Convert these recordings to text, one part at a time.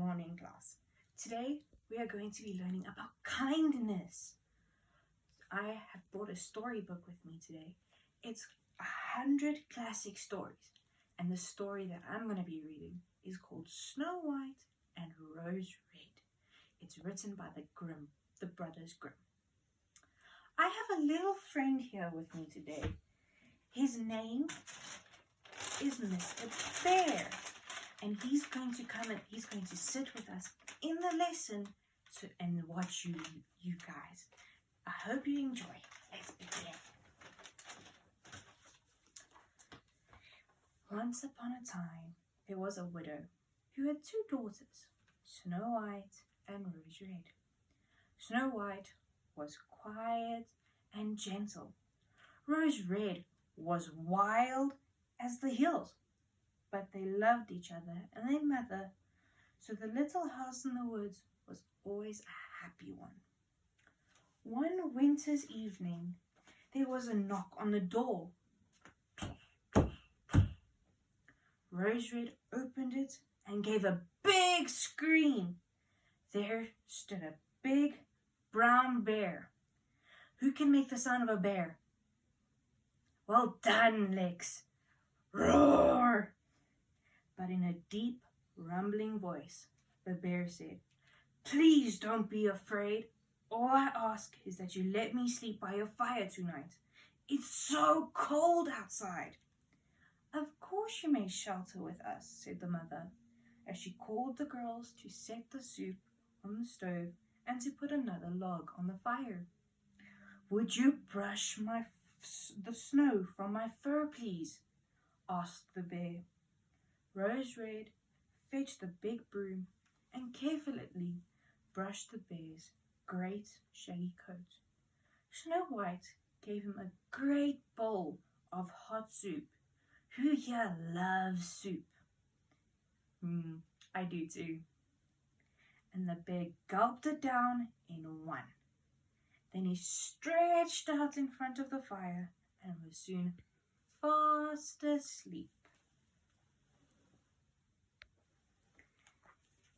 morning, class. Today we are going to be learning about kindness. I have brought a storybook with me today. It's 100 classic stories, and the story that I'm going to be reading is called Snow White and Rose Red. It's written by the brothers Grimm. I have a little friend here with me today. His name is Mr. Bear. And he's going to come and he's going to sit with us in the lesson and watch you guys. I hope you enjoy. Let's begin. Once upon a time, there was a widow who had two daughters, Snow White and Rose Red. Snow White was quiet and gentle. Rose Red was wild as the hills. But they loved each other and their mother, so the little house in the woods was always a happy one. One winter's evening, there was a knock on the door. Rose Red opened it and gave a big scream. There stood a big brown bear. Who can make the sound of a bear? Well done, Lex. Roar! But in a deep, rumbling voice, the bear said, "Please don't be afraid. All I ask is that you let me sleep by your fire tonight. It's so cold outside." "Of course you may shelter with us," said the mother, as she called the girls to set the soup on the stove and to put another log on the fire. "Would you brush the snow from my fur, please?" asked the bear. Rose Red fetched the big broom and carefully brushed the bear's great shaggy coat. Snow White gave him a great bowl of hot soup. Who here loves soup? I do too. And the bear gulped it down in one. Then he stretched out in front of the fire and was soon fast asleep.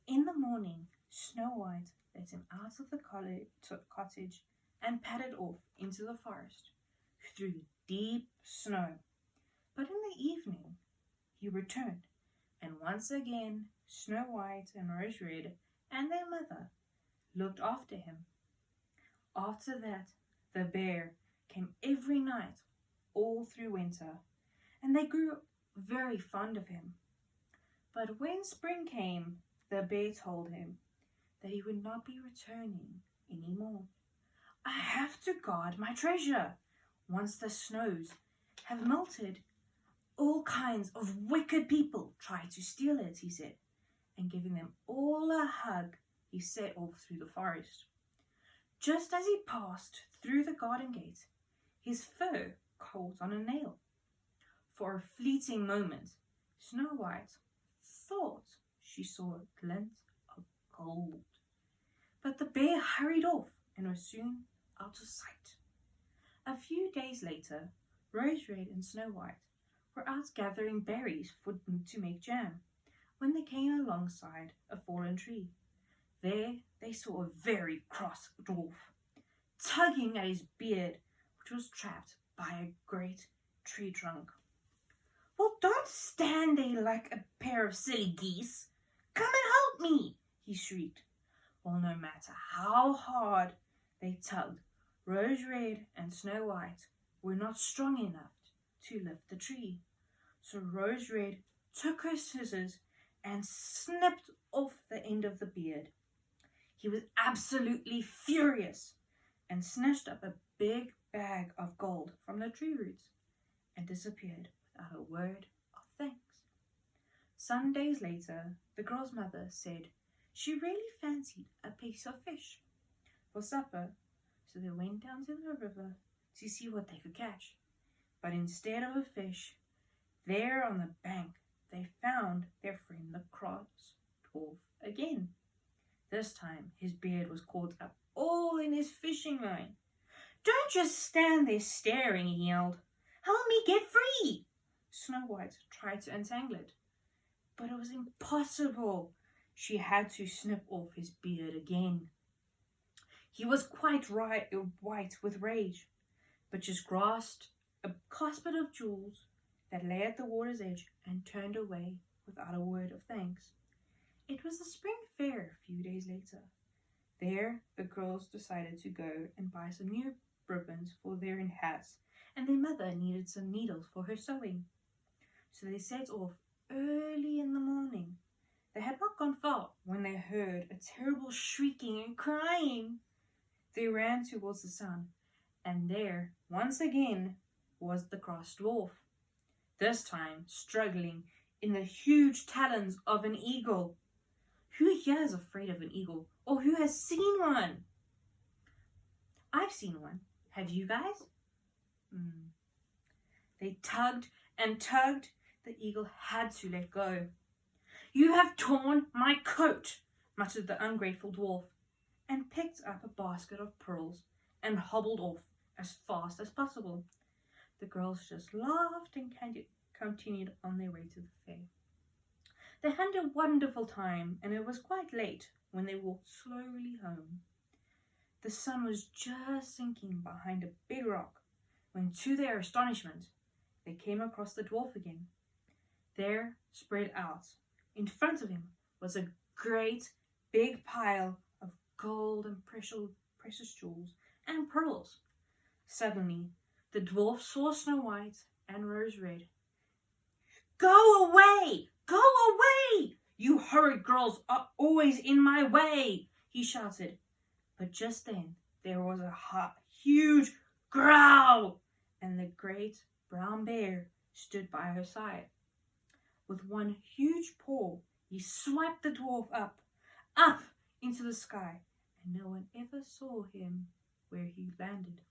In the morning, Snow White let him out of the cottage and padded off into the forest through the deep snow. But in the evening, he returned, and once again, Snow White and Rose Red and their mother looked after him. After that, the bear came every night all through winter, and they grew very fond of him. But when spring came, the bear told him that he would not be returning anymore. "I have to guard my treasure. Once the snows have melted, all kinds of wicked people try to steal it," he said, and giving them all a hug, he set off through the forest. Just as he passed through the garden gate, his fur caught on a nail. For a fleeting moment, Snow White thought she saw a glint of gold. But the bear hurried off and was soon out of sight. A few days later, Rose Red and Snow White were out gathering berries to make jam when they came alongside a fallen tree. There they saw a very cross dwarf, tugging at his beard, which was trapped by a great tree trunk. "Well, don't stand there like a pair of silly geese. Come and help me," he shrieked. Well, no matter how hard they tugged, Rose Red and Snow White were not strong enough to lift the tree. So Rose Red took her scissors and snipped off the end of the beard. He was absolutely furious and snatched up a big bag of gold from the tree roots and disappeared without a word of thanks. Some days later, the girl's mother said she really fancied a piece of fish for supper, so they went down to the river to see what they could catch. But instead of a fish, there on the bank, they found their friend the cross dwarf again. This time, his beard was caught up all in his fishing line. "Don't just stand there staring," he yelled. "Help me get free." Snow White tried to untangle it, but it was impossible. she had to snip off his beard again. He was quite white with rage, but just grasped a casket of jewels that lay at the water's edge and turned away without a word of thanks. It was the spring fair a few days later. There, the girls decided to go and buy some new ribbons for their hats, and their mother needed some needles for her sewing. So they set off early in the morning. They had not gone far when they heard a terrible shrieking and crying. They ran towards the sun, and there, once again, was the cross dwarf, this time struggling in the huge talons of an eagle. Who here is afraid of an eagle, or who has seen one? I've seen one. Have you guys? They tugged and tugged. The eagle had to let go. "You have torn my coat," muttered the ungrateful dwarf, and picked up a basket of pearls and hobbled off as fast as possible. The girls just laughed and continued on their way to the fair. They had a wonderful time, and it was quite late when they walked slowly home. The sun was just sinking behind a big rock when, to their astonishment, they came across the dwarf again. There, spread out in front of him, was a great big pile of gold and precious jewels and pearls. Suddenly, the dwarf saw Snow White and Rose Red. "Go away! Go away! You horrid girls are always in my way!" he shouted. But just then there was a huge growl, and the great brown bear stood by her side. With one huge paw, he swiped the dwarf up into the sky, and no one ever saw him where he landed.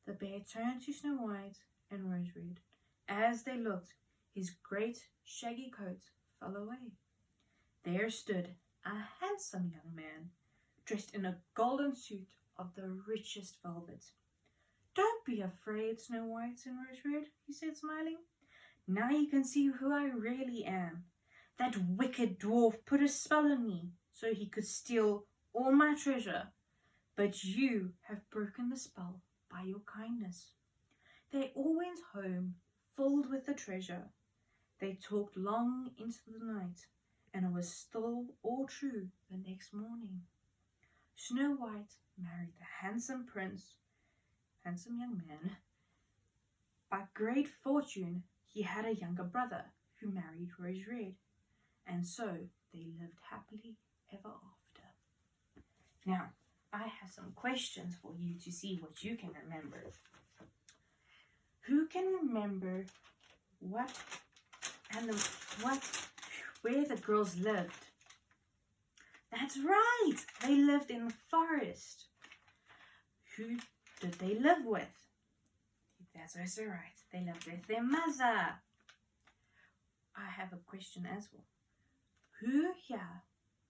The bear turned to Snow White and Rose Red. As they looked, his great shaggy coat fell away. There stood a handsome young man, dressed in a golden suit of the richest velvet. "Don't be afraid, Snow White and Rose Red," he said, smiling. "Now you can see who I really am. That wicked dwarf put a spell on me so he could steal all my treasure, but you have broken the spell by your kindness." They all went home filled with the treasure. They talked long into the night, and it was still all true the next morning. Snow White married the handsome young man. By great fortune, he had a younger brother who married Rose Red, and so they lived happily ever after. Now, I have some questions for you to see what you can remember. Who can remember where the girls lived? That's right, they lived in the forest. Who did they live with? That's also right, they lived with their mother. I have a question as well. Who here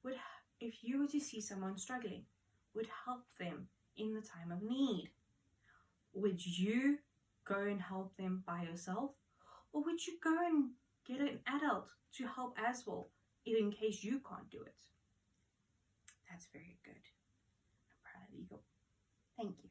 would, if you were to see someone struggling, would help them in the time of need? Would you go and help them by yourself, or would you go and get an adult to help as well, in case you can't do it? That's very good. I'm proud of you. Thank you.